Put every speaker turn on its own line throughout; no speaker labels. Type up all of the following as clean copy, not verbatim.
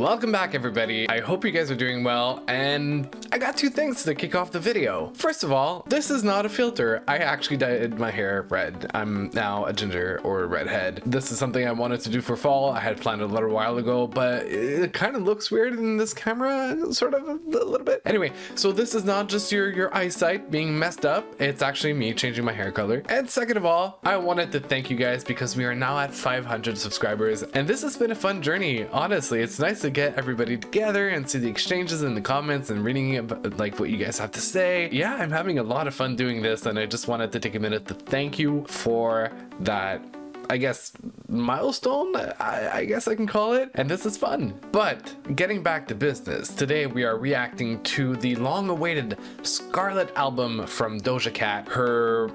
Welcome back, everybody. I hope you guys are doing well, and I got two things to kick off the video. First of all, this is not a filter. I actually dyed my hair red. I'm now a ginger or a redhead. This is something I wanted to do for fall. I had planned a little while ago, but it kind of looks weird in this camera, sort of a little bit. Anyway, so this is not just your eyesight being messed up. It's actually me changing my hair color. And second of all, I wanted to thank you guys because we are now at 500 subscribers, and this has been a fun journey. Honestly, it's nice to get everybody together and see the exchanges in the comments and reading about, like, what you guys have to say. Yeah, I'm having a lot of fun doing this, and I just wanted to take a minute to thank you for that, I guess, milestone, I guess I can call it, and this is fun. But getting back to business, today we are reacting to the long-awaited Scarlet album from Doja Cat, her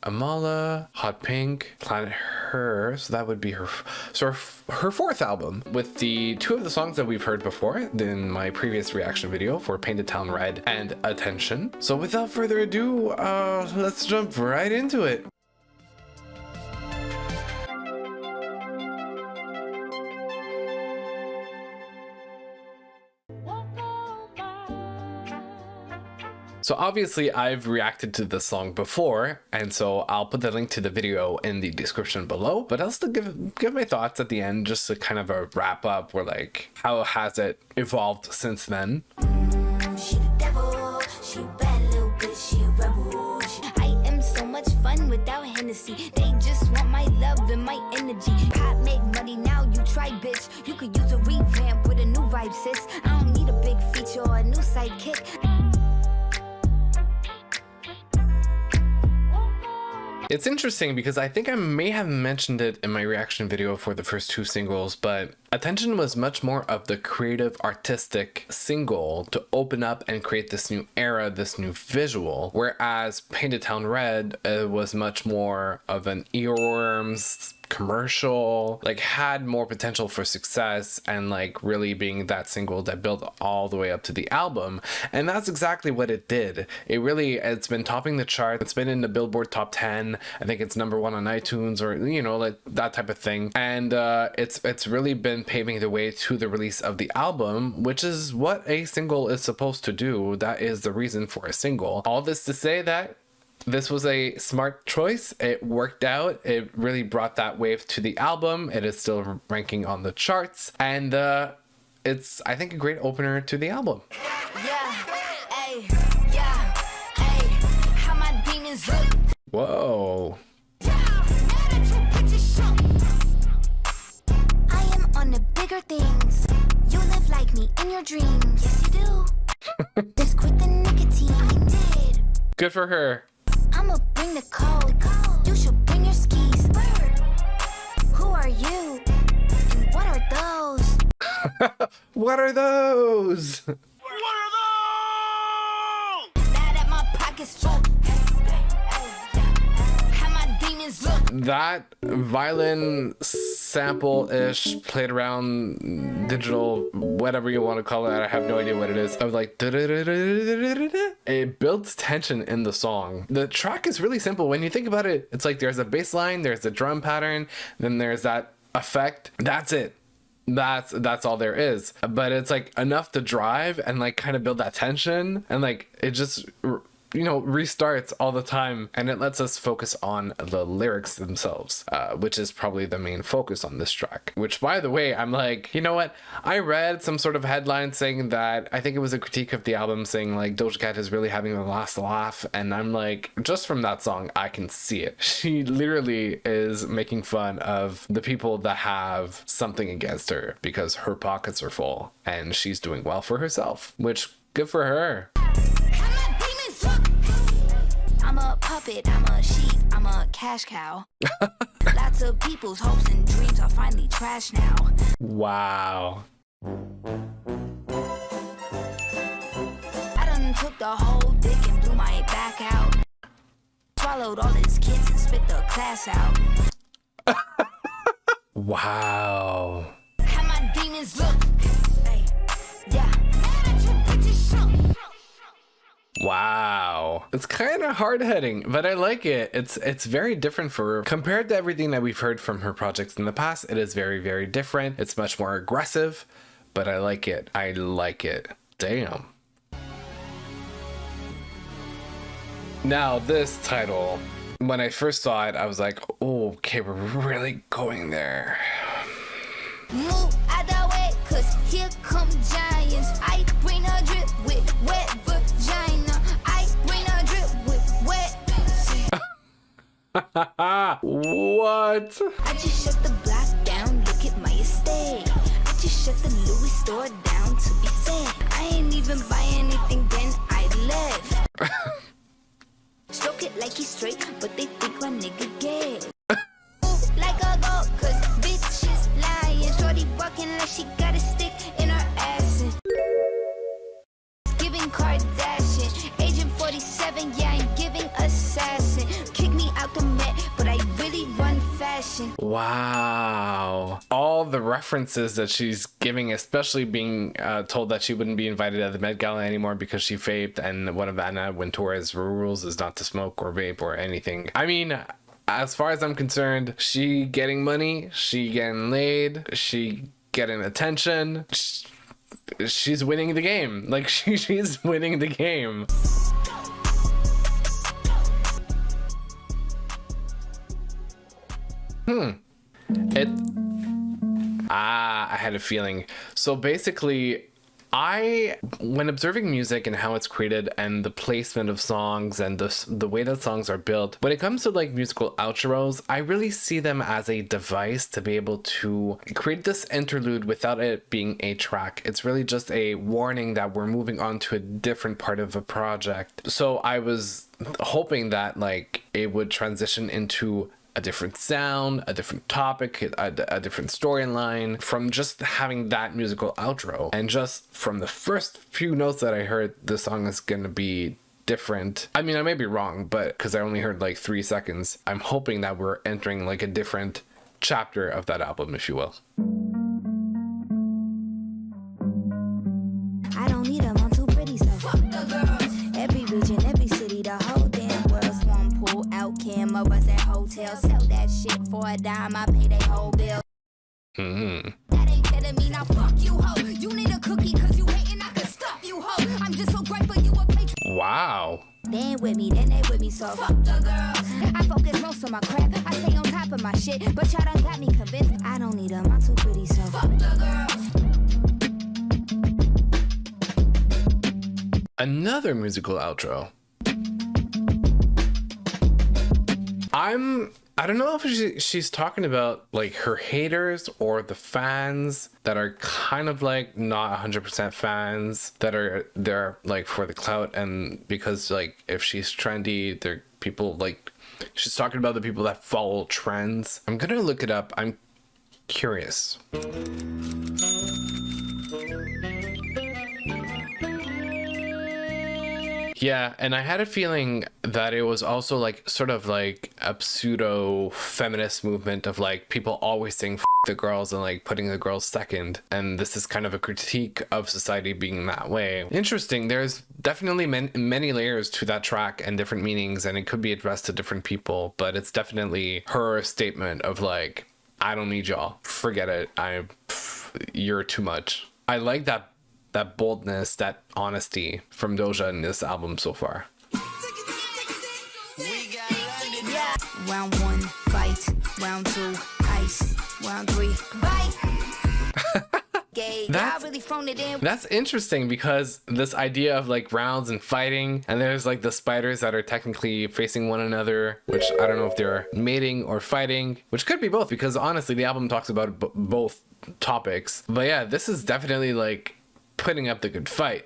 Amala, Hot Pink, Planet Her, so that would be her fourth album, with the two of the songs that we've heard before in my previous reaction video for Painted Town Red and Attention. So without further ado, let's jump right into it. So obviously I've reacted to this song before, and so I'll put the link to the video in the description below, but I'll still give my thoughts at the end, just to kind of a wrap up, or like, how has it evolved since then.
She the devil, she a bad little bitch, she a rebel. I am so much fun without Hennessy. They just want my love and my energy. Pop make money now, you try, bitch. You could use a revamp with a new vibe, sis. I don't need a big feature or a new sidekick.
It's interesting because I think I may have mentioned it in my reaction video for the first two singles, but Attention was much more of the creative, artistic single to open up and create this new era, this new visual, whereas Painted Town Red was much more of an earworms commercial, like had more potential for success and like really being that single that built all the way up to the album. And that's exactly what it did. It's been topping the chart. It's been in the Billboard top 10. I think it's #1 on iTunes, or you know, like that type of thing. And it's really been paving the way to the release of the album, which is what a single is supposed to do. That is the reason for a single. All this to say that this was a smart choice. It worked out. It really brought that wave to the album. It is still ranking on the charts, and it's, I think, a great opener to the album. Whoa.
I am on the bigger things. You live like me in your dreams. Yes, you do. Just quit the nicotine. I did.
Good for her.
I'ma bring the cold. You should bring your skis. Who are you? And what are those?
What are those?
What are those?
Now that my pocket's full. How my demons look.
That violin sample-ish, played around digital, whatever you want to call it, I have no idea what it is, of like, it builds tension in the song. The track is really simple. When you think about it, it's like there's a bass line, there's a drum pattern, then there's that effect. That's it. That's all there is. But it's like enough to drive and like kind of build that tension, and like it just, you know, restarts all the time, and it lets us focus on the lyrics themselves, which is probably the main focus on this track. Which, by the way, I'm like, you know what? I read some sort of headline saying that, I think it was a critique of the album, saying like Doja Cat is really having the last laugh, and I'm like, just from that song, I can see it. She literally is making fun of the people that have something against her because her pockets are full and she's doing well for herself, which, good for her.
I'm a puppet, I'm a sheep, I'm a cash cow. Lots of people's hopes and dreams are finally trash now.
Wow.
I done took the whole dick and blew my back out. Swallowed all his kids and spit the class out.
Wow.
How my demons look. Hey, yeah.
Wow. It's kind of hard-hitting, but I like it. It's very different for her. Compared to everything that we've heard from her projects in the past, it is very, very different. It's much more aggressive, but I like it. I like it. Damn. Now this title, when I first saw it, I was like, oh, okay, we're really going there.
Move out the way, cause here come giants. I bring a drip with wet vagina. I bring a drip with wet.
What?
I just shut the block down, look at my estate. I just shut the Louis store down to be safe. I ain't even buy anything, then I left. Stroke it like he's straight, but they think my nigga gay. Move like a goat, cause bitch is lying. Shorty walking like she got a stick in her ass. Giving Kardashian, Agent 47, yeah, I'm giving assassin. Kick me out the Met, but I really run fashion.
Wow. All the references that she's giving, especially being told that she wouldn't be invited at the Met Gala anymore because she vaped, and one of Anna Wintour's rules is not to smoke or vape or anything. I mean, as far as I'm concerned, she getting money, she getting laid, she getting attention. She's winning the game. Like, she's winning the game. I had a feeling. So basically, when observing music and how it's created and the placement of songs and the way that songs are built, when it comes to like musical outros, I really see them as a device to be able to create this interlude without it being a track. It's really just a warning that we're moving on to a different part of a project. So I was hoping that like it would transition into a different sound, a different topic, a different storyline from just having that musical outro. And just from the first few notes that I heard, the song is gonna be different. I mean, I may be wrong, but because I only heard like 3 seconds, I'm hoping that we're entering like a different chapter of that album, if you will.
I don't need them, I'm too pretty, so fuck the girls. Every region, every city, the whole damn world. Swan pool, out cameras at hotels. Sell that shit for a dime, I pay they whole bill. That ain't telling me now, fuck you, ho. You need a cookie, cause you hating, I can stuff you, ho. I'm just so grateful you a patron.
Wow.
They ain't with me, then they with me, so fuck the girls. I focus most on my crap, I stay on top of my shit. But y'all done got me convinced, I don't need them, I'm too pretty, so fuck the girls.
Another musical outro. I don't know if she's talking about like her haters or the fans that are kind of like not 100% fans that are there like for the clout, and because like if she's trendy, they're people like she's talking about the people that follow trends. I'm gonna look it up. I'm curious. Yeah, and I had a feeling that it was also like sort of like a pseudo feminist movement of like people always saying F the girls and like putting the girls second, and this is kind of a critique of society being that way. Interesting. There's definitely many layers to that track and different meanings, and it could be addressed to different people, but it's definitely her statement of like, I don't need y'all, forget it, you're too much. I like that boldness, that honesty from Doja in this album so far.
Yeah. Round 1, fight. Round 2, ice. Round 3, bite.
That's interesting, because this idea of like rounds and fighting, and there's like the spiders that are technically facing one another, which I don't know if they're mating or fighting, which could be both, because honestly the album talks about both topics. But yeah, this is definitely like putting up the good fight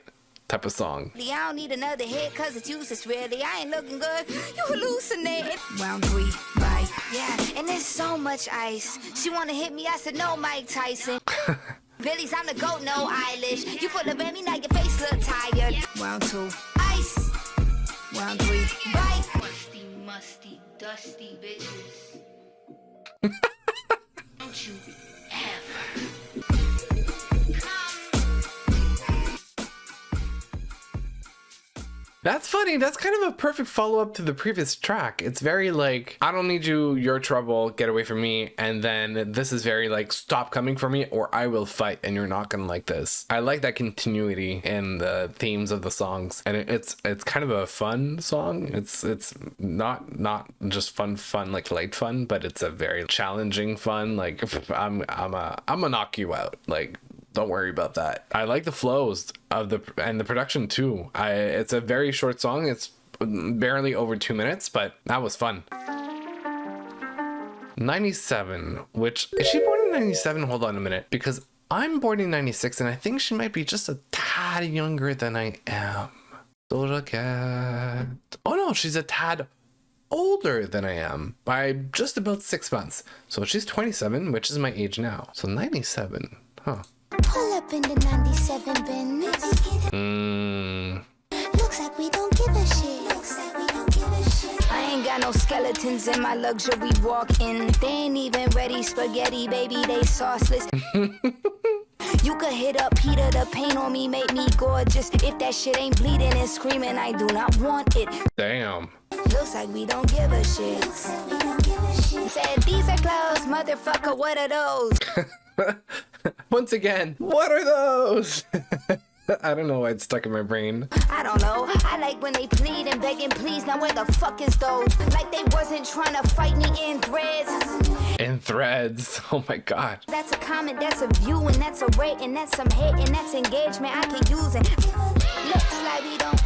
type of song.
I don't need another hit cause it's useless really. I ain't looking good, you hallucinating. Round 3, bite. Yeah, and there's so much ice. She wanna hit me, I said no Mike Tyson. Billy's I'm the goat, no eyelash. You put a baby, now your face look tired. Round 2, ice. Round 3, bite. Musty, musty, dusty bitches. Don't you ever.
That's funny. That's kind of a perfect follow-up to the previous track. It's very like, I don't need you, you're trouble, get away from me. And then this is very like, stop coming for me or I will fight and you're not gonna like this. I like that continuity in the themes of the songs. And it's kind of a fun song. It's not just fun like light fun, but it's a very challenging fun. Like I'm gonna knock you out. Like, don't worry about that. I like the flows of the production too. It's a very short song. It's barely over 2 minutes, but that was fun. 97, which is she born in 97? Hold on a minute, because I'm born in 96 and I think she might be just a tad younger than I am. Doja Cat. Oh no, she's a tad older than I am by just about 6 months. So she's 27, which is my age now. So 97, huh?
Pull up in the 97 Benz. Looks like we don't give a shit. I ain't got no skeletons in my luxury walk-in. They ain't even ready spaghetti, baby, they sauceless. You could hit up Peter, the paint on me make me gorgeous. If that shit ain't bleeding and screaming, I do not want it.
Damn.
Looks like we don't give a shit. Said these are clothes, motherfucker, what are those?
Once again, what are those? I don't know why it's stuck in my brain.
I don't know. I like when they plead and beg and please. Now where the fuck is those? Like they wasn't trying to fight me in threads.
In threads. Oh my god.
That's a comment, that's a view, and that's a rate, and that's some hate, and that's engagement I can use it. Looks like we don't.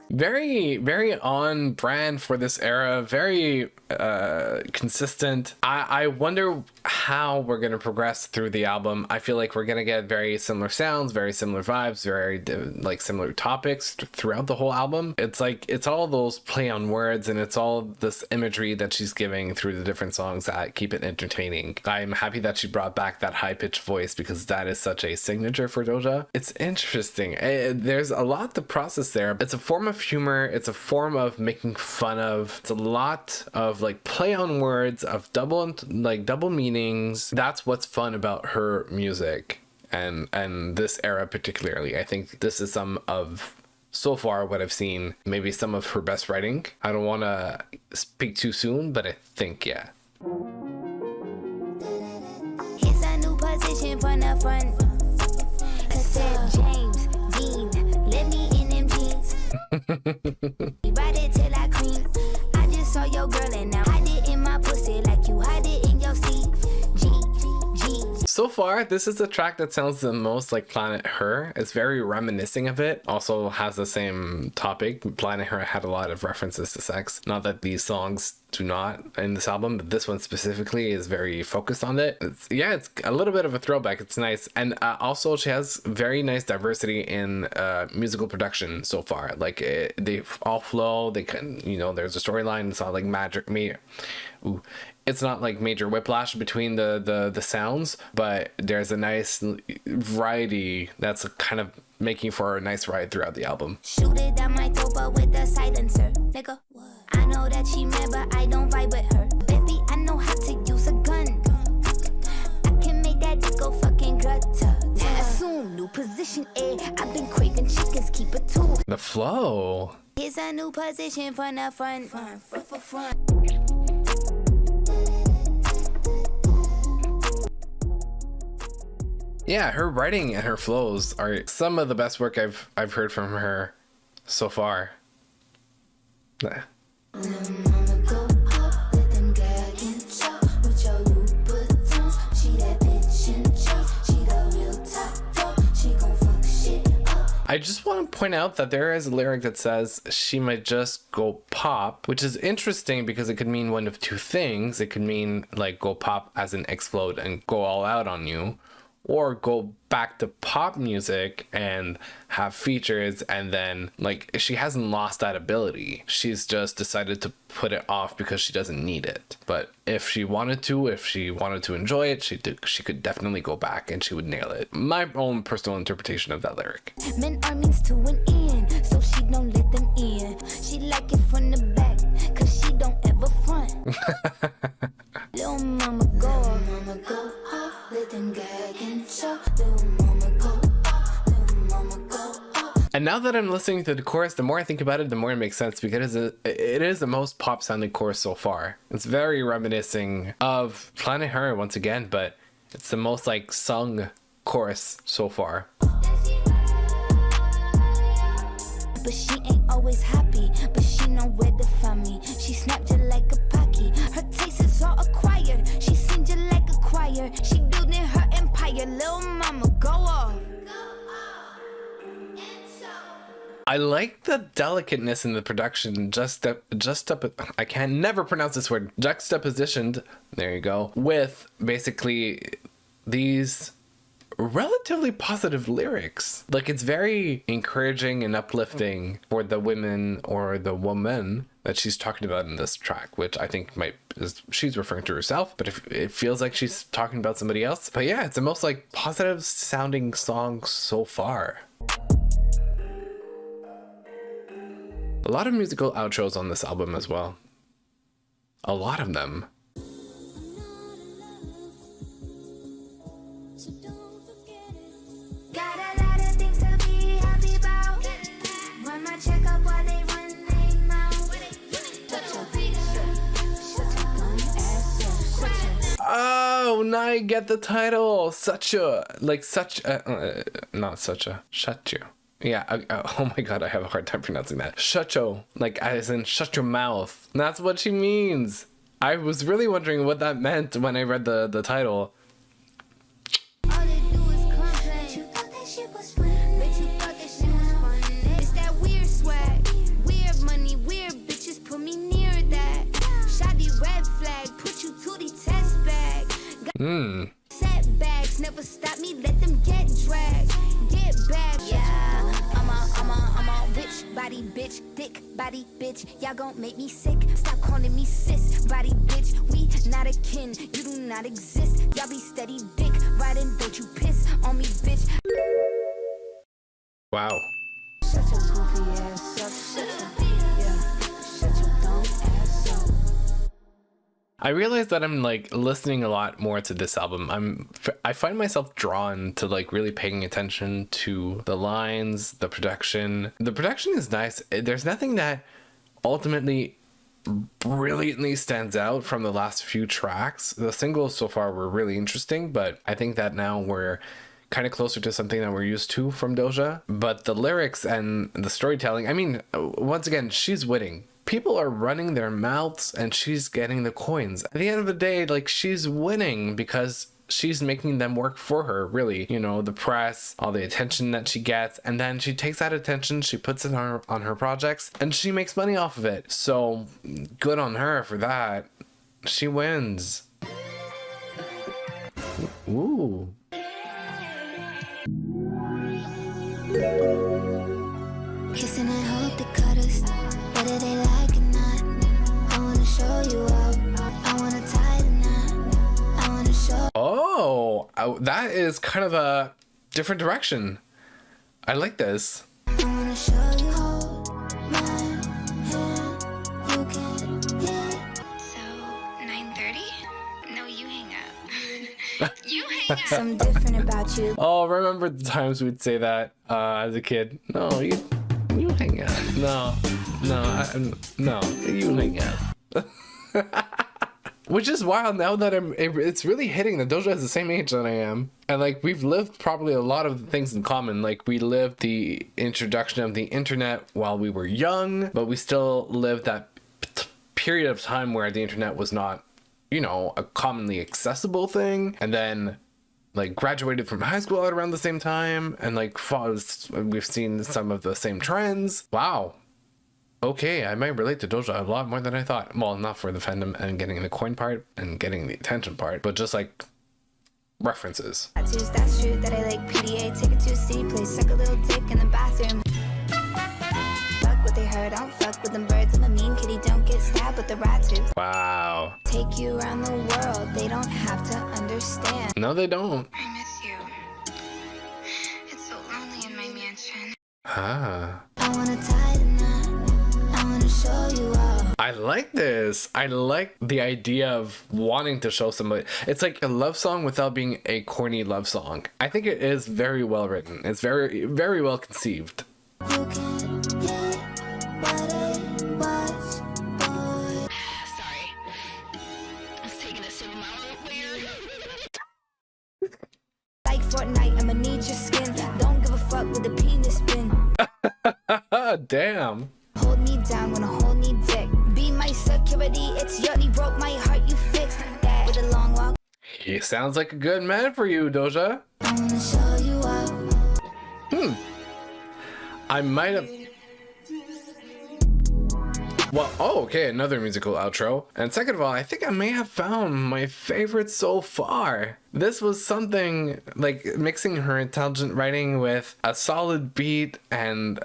Very, very on brand for this era. Very consistent. I wonder how we're going to progress through the album. I feel like we're going to get very similar sounds, very similar vibes, very like similar topics throughout the whole album. It's like, it's all those play on words and it's all this imagery that she's giving through the different songs that keep it entertaining. I'm happy that she brought back that high-pitched voice because that is such a signature for Doja. It's interesting. There's a lot to process there. It's a form of humor. It's a form of making fun of. It's a lot of like play on words, of double meanings. That's what's fun about her music and this era particularly. I think this is some of, so far, what I've seen, maybe some of her best writing. I don't want to speak too soon, but I think, yeah.
It's a new position from the front. I said James Dean, let me in them jeans. Ride it till I cream. I just saw your girl and now hide it in my pussy like you hide it in your seat. G.
So far, this is the track that sounds the most like Planet Her. It's very reminiscing of it. Also has the same topic. Planet Her had a lot of references to sex. Not that these songs do not in this album, but this one specifically is very focused on it. It's a little bit of a throwback. It's nice. And also she has very nice diversity in musical production so far. Like they all flow. They can, there's a storyline. It's not like it's not like major whiplash between the sounds, but there's a nice variety that's kind of making for a nice ride throughout the album.
Shoot it down my throat, but with a silencer, nigga. I know that she mad, but I don't vibe with her. Baby, I know how to use a gun. I can make that dick go fucking gutter. Assume new position, I've been craving chickens, keep it too.
The flow.
It's a new position from the front. Front.
Yeah, her writing and her flows are some of the best work I've heard from her so far. I just want to point out that there is a lyric that says she might just go pop, which is interesting because it could mean one of two things. It could mean like go pop as in explode and go all out on you, or go back to pop music and have features, and then like she hasn't lost that ability. She's just decided to put it off because she doesn't need it. But if she wanted to enjoy it, she could definitely go back and she would nail it. My own personal interpretation of that lyric.
Men are means to an end, so she don't let them in. She like it from the back, cause she don't ever front. Little mama go, let them gag and show. Little mama go.
And now that I'm listening to the chorus, the more I think about it, the more it makes sense, because it is the most pop sounding chorus so far. It's very reminiscing of Planet Her once again, but it's the most like sung chorus so far.
But she ain't always happy, but she know where to find me. She snapped just like a pocky. Her taste is all acquired. She sings just like a choir. She building her empire. Little mama, go off.
I like the delicateness in the production, I can never pronounce this word, juxtapositioned, there you go, with basically these relatively positive lyrics. Like, it's very encouraging and uplifting for the women or the woman that she's talking about in this track, which I think she's referring to herself, but it feels like she's talking about somebody else. But yeah, it's the most like positive sounding song so far. A lot of musical outros on this album as well. A lot of them.
Got a lot of things to be happy about. Run my checkup while they run their mouth.
Oh, now I get the title. Shut you. Yeah, oh my god, I have a hard time pronouncing that. Shutcho, like as in shut your mouth. That's what she means. I was really wondering what that meant when I read the title.
All they do is complain. You thought that shit was fun. Bet you thought that shit was fun. It's that weird swag. Weird money, weird bitches put me near that. Shoddy red flag, put you to the test bag. Setbacks never stop me, let them get dragged. Get back. Yeah. I'm a rich body bitch, thick body bitch. Y'all gon' make me sick. Stop calling me sis body bitch. We not akin, you do not exist. Y'all be steady dick riding, don't you piss on me, bitch.
Wow.
Shut your goofy ass up. Shut your dumb ass up.
I realize that I'm like listening a lot more to this album. I find myself drawn to like really paying attention to the lines, the production. The production is nice. There's nothing that ultimately brilliantly stands out from the last few tracks. The singles so far were really interesting, but I think that now we're kind of closer to something that we're used to from Doja. But the lyrics and the storytelling, I mean, once again, she's winning. People are running their mouths and she's getting the coins. At the end of the day, like, she's winning because she's making them work for her, really. You know, the press, all the attention that she gets, and then she takes that attention, she puts it on her projects, and she makes money off of it. So good on her for that. She wins. Ooh.
Kissing and hope they cut us. Whether they like it or not, I wanna show you up. I wanna tie the knot. I wanna show.
Oh, that is kind of a different direction. I like this.
I wanna show you hold my hand. You can hit.
So, 9:30? No, you hang up. You hang up.
Something different about you.
Oh, remember the times we'd say that as a kid? No, you hang out. No, you hang out. Which is wild now that it's really hitting that Doja is the same age that I am. And like, we've lived probably a lot of things in common. Like, we lived the introduction of the internet while we were young, but we still lived that period of time where the internet was not, you know, a commonly accessible thing. And then like graduated from high school at around the same time, and like we've seen some of the same trends. Wow. Okay, I might relate to Doja a lot more than I thought. Well, not for the fandom and getting the coin part and getting the attention part, but just like references.
That's true that I like PDA. Take it to a city place, suck a little dick in the bathroom. Fuck what they heard, I don't fuck with them birds. I'm a mean kitty, don't get stabbed with the rat too.
Wow.
Take you around the world, they don't have to understand.
No, they don't.
I miss you. It's so lonely in my mansion.
Ah.
I wanna tie the knot. I wanna show you all.
I like this. I like the idea of wanting to show somebody. It's like a love song without being a corny love song. I think it is very well written. It's very, very well conceived.
You can hit what it was, boy.
Sorry. I was taking a sip of my own beer.
Like Fortnite, I'ma need your skin. Don't give a fuck with the penis spin.
Damn.
Hold me down when I hold me dick. Be my security, it's Yachty broke my heart, you fixed that. With a long walk,
He sounds like a good man for you, Doja.
I wanna show you up.
I might have... Well, oh, okay, another musical outro. And second of all, I think I may have found my favorite so far. This was something like mixing her intelligent writing with a solid beat and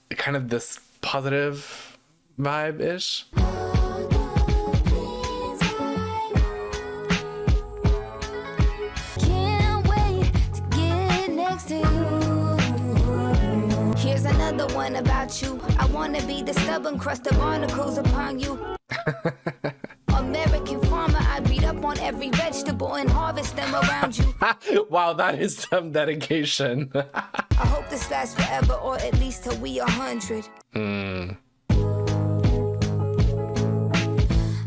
kind of this positive vibe-ish.
Can't wait to get next to you. Here's another one about you. I wanna be the stubborn crust of barnacles upon you. American farmer, I read up on every vegetable and harvest them around you.
Wow, that is some dedication.
I hope this lasts forever, or at least till we 100.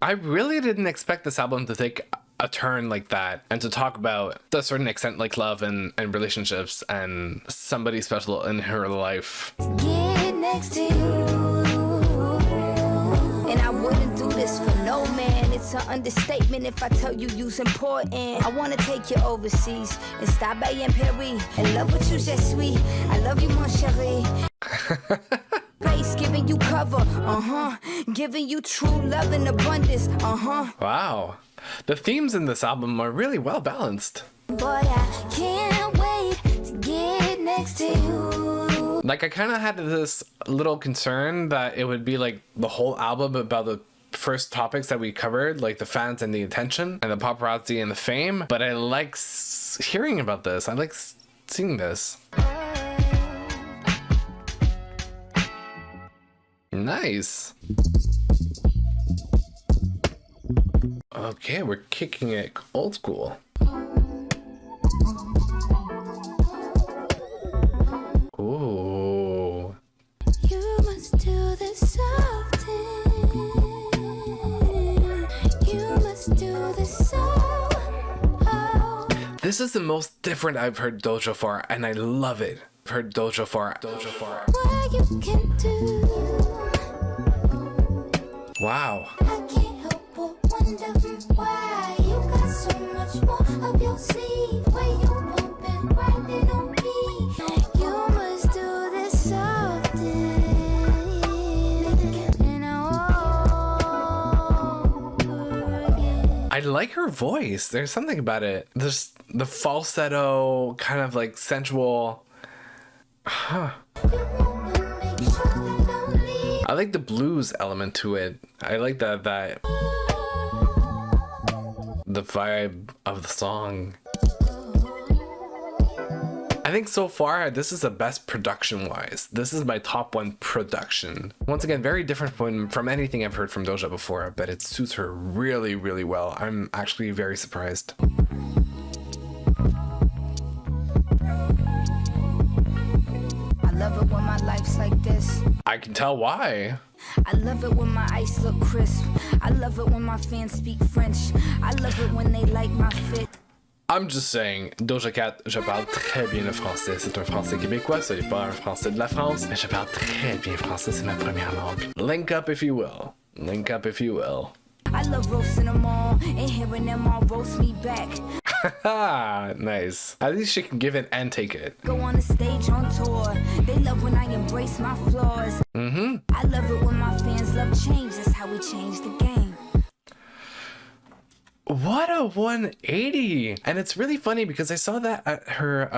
I really didn't expect this album to take a turn like that and to talk about, to a certain extent, like love and relationships and somebody special in her life.
Get next to you. And I wouldn't do this for no man. It's an understatement if I tell you you's important. I wanna take you overseas and stop by in Paris. And love what you just sweet. I love you, mon chéri. Place giving you cover, giving you true love in abundance,
Wow. The themes in this album are really well balanced.
Boy, I can't wait to get next to you.
Like, I kind of had this little concern that it would be like the whole album about the first topics that we covered, like the fans and the attention and the paparazzi and the fame. But I like hearing about this. I like seeing this. Nice. Okay, we're kicking it old school. Ooh.
You must do this often. You must do this so.
This is the most different I've heard Doja for, and I love it. I've heard Doja for.
What you can do.
Wow.
I can't help but wonder why you got so much more up your sleeve. Where you open, grinding on me. You must do this often. And over again.
I like her voice. There's something about it. There's the falsetto, kind of like sensual.
You wanna make sure I don't leave.
I like the blues element to it. I like that the vibe of the song. I think so far this is the best production wise. This is my top one production. Once again, very different from anything I've heard from Doja before, but it suits her really, really well. I'm actually very surprised.
I love it when my life's like this.
I can tell why.
I love it when my ice look crisp. I love it when my fans speak French. I love it when they like my fit.
I'm just saying, Doja Cat, je parle très bien le français. C'est un français québécois, ce n'est pas un français de la France, mais je parle très bien français, c'est ma première langue. Link up if you will. Link up if you will.
I love roasting them all and hearing them all roast me back.
Haha, nice. At least she can give it and take it.
Go on the stage on tour. They love when I embrace my flaws. I love it when my fans love change. That's how we change the game.
What a 180! And it's really funny because I saw that at her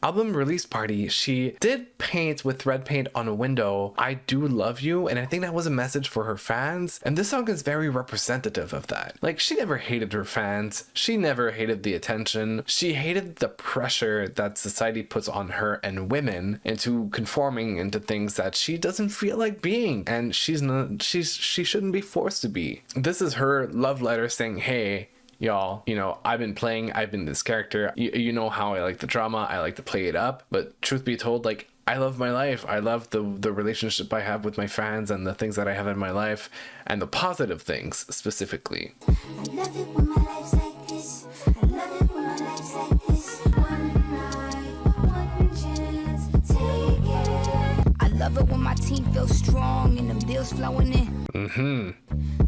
album release party. She did paint with red paint on a window, "I do love you," and I think that was a message for her fans. And this song is very representative of that. Like, she never hated her fans. She never hated the attention. She hated the pressure that society puts on her and women into conforming into things that she doesn't feel like being. And she shouldn't be forced to be. This is her love letter saying, hey, y'all, you know, I've been this character. You know how I like the drama, I like to play it up, but truth be told, like, I love my life. I love the relationship I have with my fans and the things that I have in my life and the positive things specifically.
I love it when my life's like this. I love it when my life's like this. One night, one chance, take it. I love it when my team feels strong and them deals flowing in.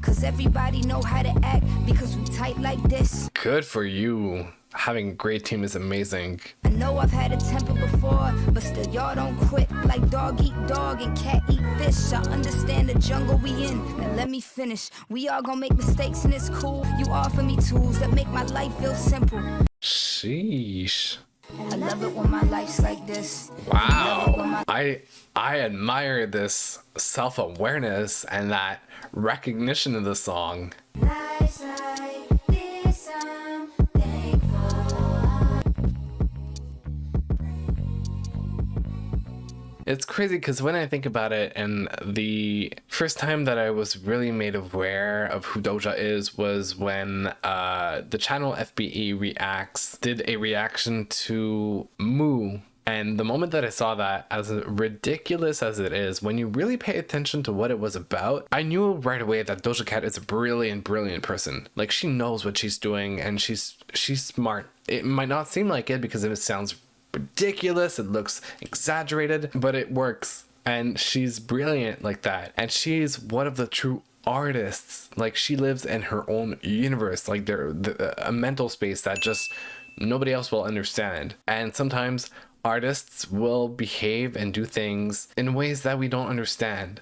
Cause everybody know how to act because we tight like this.
Good for you. Having a great team is amazing.
I know I've had a temper before, but still y'all don't quit. Like dog eat dog and cat eat fish. I understand the jungle we in. Now let me finish. We all gonna make mistakes and it's cool. You offer me tools that make my life feel simple.
Sheesh.
I love it when my life's like this.
Wow. I admire this self-awareness and that recognition of the song.
Life's like this, I'm thankful.
It's crazy because when I think about it, and the first time that I was really made aware of who Doja is was when the channel FBE Reacts did a reaction to Moo. And the moment that I saw that, as ridiculous as it is, when you really pay attention to what it was about, I knew right away that Doja Cat is a brilliant person. Like, she knows what she's doing and she's smart. It might not seem like it because it sounds ridiculous, it looks exaggerated, but it works. And she's brilliant like that. And she's one of the true artists. Like, she lives in her own universe, like a mental space that just nobody else will understand. And sometimes artists will behave and do things in ways that we don't understand,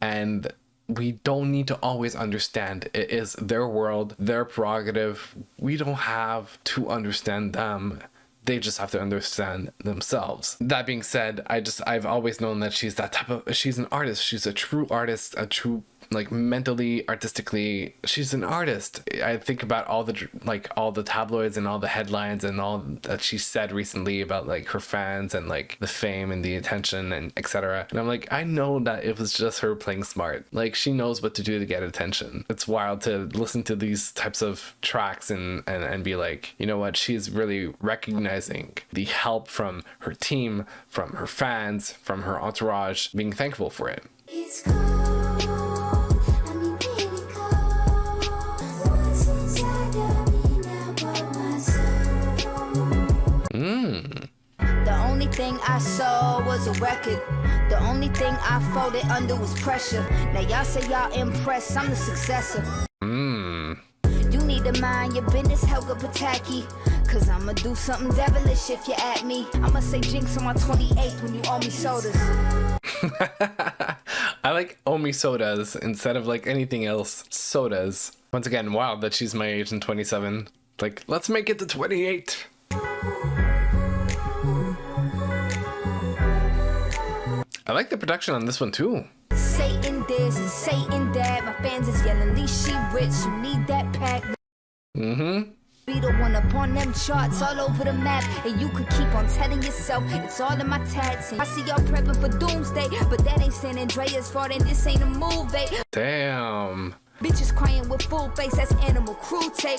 and we don't need to always understand. It is their world, their prerogative. We don't have to understand them. They just have to understand themselves. That being said, I've always known that she's that type of, she's an artist. She's a true artist, a true, like, mentally, artistically, she's an artist. I think about all the tabloids and all the headlines and all that she said recently about, like, her fans and, like, the fame and the attention and etc. And I'm like, I know that it was just her playing smart. Like, she knows what to do to get attention. It's wild to listen to these types of tracks and be like, you know what, she's really recognizing the help from her team, from her fans, from her entourage, being thankful for it.
It's cold. I mean, really cold. What's inside of me now but my soul? The only thing I saw was a record. The only thing I folded under was pressure. Now y'all say y'all impressed, I'm the successor. You need to mind your business, Helga Pataki. Cause I'ma do something devilish if you at me. I'ma say jinx on my 28th when you owe me sodas.
I like owe me sodas instead of, like, anything else. Sodas. Once again, wild that she's my age and 27. Like, let's make it to 28. I like the production on this one too.
Satan this and Satan that. My fans is yelling, least she rich, you need that pack. Be the one up on them charts all over the map. And you could keep on telling yourself it's all in my tats. And I see y'all prepping for doomsday, but that ain't San Andreas' fault and this ain't a movie.
Damn.
Bitches crying with full face, that's animal cruelty.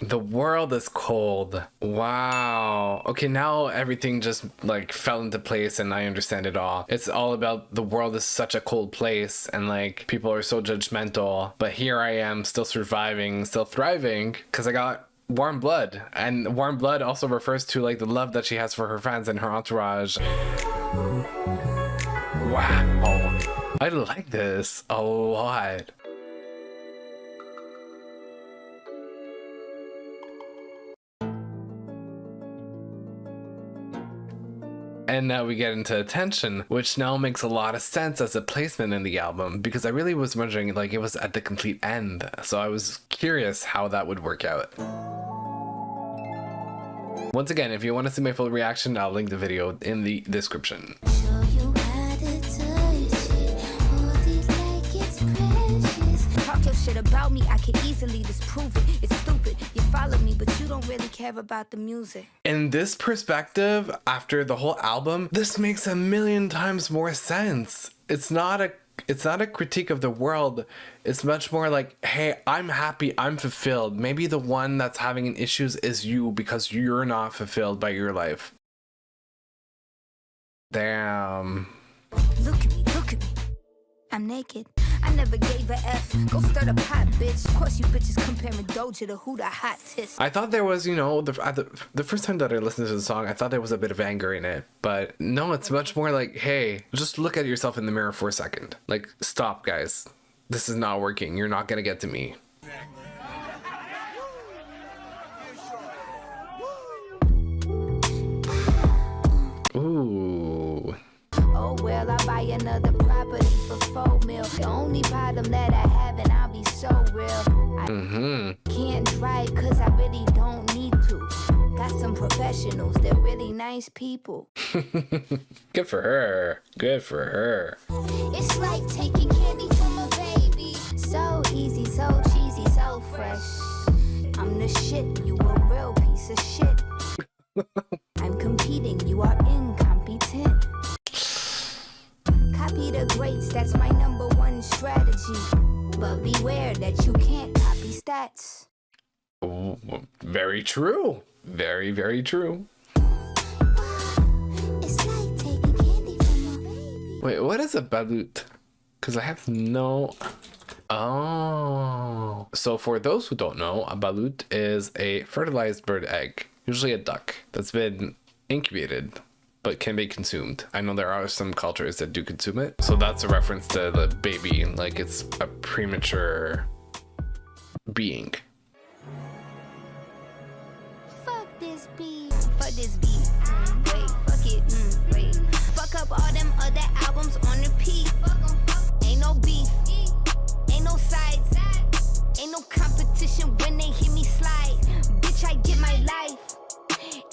The world is cold. Wow. Okay, now everything just, like, fell into place and I understand it all. It's all about the world is such a cold place and, like, people are so judgmental. But here I am, still surviving, still thriving, because I got warm blood. And warm blood also refers to, like, the love that she has for her fans and her entourage. Wow. I like this a lot. And now we get into Attention, which now makes a lot of sense as a placement in the album, because I really was wondering, like, it was at the complete end. So I was curious how that would work out. Once again, if you want to see my full reaction, I'll link the video in the description.
Talk your shit about me, I can easily disprove it. It's stupid, you follow me, but you don't really care about the music.
In this perspective, after the whole album, this makes a million times more sense. It's not a a critique of the world. It's much more like, hey, I'm happy, I'm fulfilled. Maybe the one that's having an issues is you because you're not fulfilled by your life. Damn.
Look at me, look at me. I'm naked. I never gave a F. Go start a pot, bitch. Of course you bitches comparing Doja to who the hottest.
I thought there was, you know, the first time that I listened to the song, I thought there was a bit of anger in it. But no, it's much more like, hey, just look at yourself in the mirror for a second. Like, stop, guys. This is not working. You're not gonna get to me. Ooh.
Oh well, I'll buy another property for $4 million. The only problem that I have, and I'll be so real, I can't drive cause I really don't need to. Got some professionals, they're really nice people.
Good for her. Good for her.
It's like taking candy from a baby. So easy, so cheesy, so fresh. I'm the shit, you a real piece of shit. I'm competing, you are incompetent. Copy the greats, that's my #1 strategy. But beware that you can't copy stats.
Ooh, very true. Very, very true.
It's like taking candy from a baby.
Wait, what is a balut? Because I have no... Oh. So for those who don't know, a balut is a fertilized bird egg, usually a duck, that's been incubated but can be consumed. I know there are some cultures that do consume it. So that's a reference to the baby, like it's a premature being.
Fuck this beat. Fuck this beat. Wait, fuck it. Wait. Fuck up all them other albums on repeat. Ain't no beef. Ain't no sides. Ain't no competition when they hear me slide. Bitch, I get my life.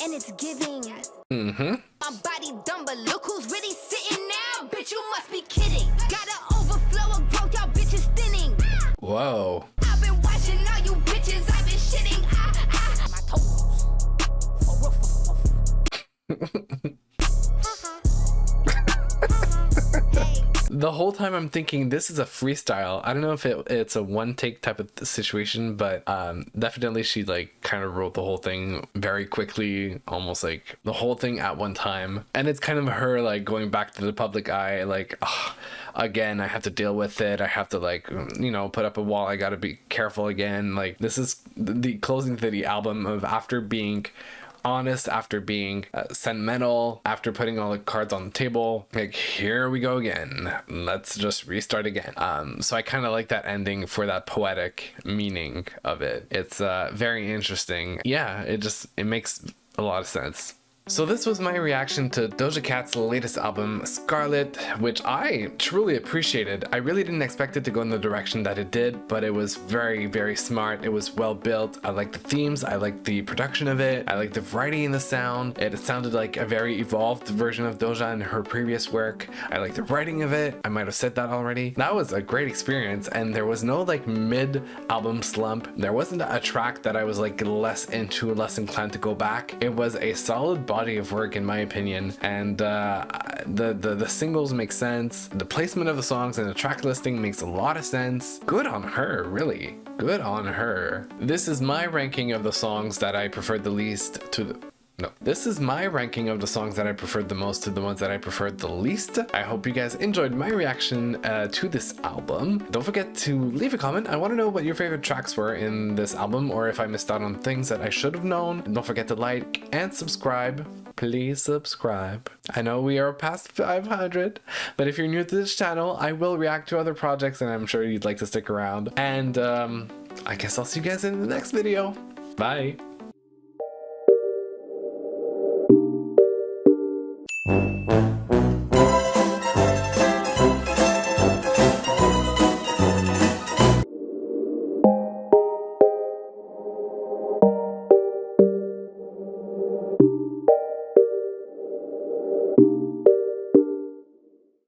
And it's giving. My body dumb, but look who's really sitting now. Bitch, you must be kidding. Got an overflow of growth, y'all bitches thinning.
Whoa.
I've been watching all you bitches, I've been shitting. My toes. Hey.
The whole time I'm thinking this is a freestyle. I don't know if it's a one take type of situation, but definitely she like kind of wrote the whole thing very quickly, almost like the whole thing at one time. And it's kind of her like going back to the public eye, like, oh, again, I have to deal with it. I have to like, you know, put up a wall. I got to be careful again. Like this is the closing to the album of after being honest, after being sentimental, after putting all the cards on the table, like here we go again, let's just restart again. So I kind of like that ending for that poetic meaning of it. It's very interesting. Yeah, it makes a lot of sense. So this was my reaction to Doja Cat's latest album, Scarlet, which I truly appreciated. I really didn't expect it to go in the direction that it did, but it was very, very smart. It was well built. I like the themes. I like the production of it. I like the variety in the sound. It sounded like a very evolved version of Doja in her previous work. I like the writing of it. I might have said that already. That was a great experience, and there was no like mid-album slump. There wasn't a track that I was like less inclined to go back. It was a solid body of work in my opinion, and the singles make sense. The placement of the songs and the track listing makes a lot of sense. Good on her, really. Good on her. This is my ranking of the songs that I preferred the least to the... No, this is my ranking of the songs that I preferred the most to the ones that I preferred the least. I hope you guys enjoyed my reaction to this album. Don't forget to leave a comment. I want to know what your favorite tracks were in this album, or if I missed out on things that I should have known. And don't forget to like and subscribe. Please subscribe. I know we are past 500, but if you're new to this channel, I will react to other projects and I'm sure you'd like to stick around. And I guess I'll see you guys in the next video. Bye.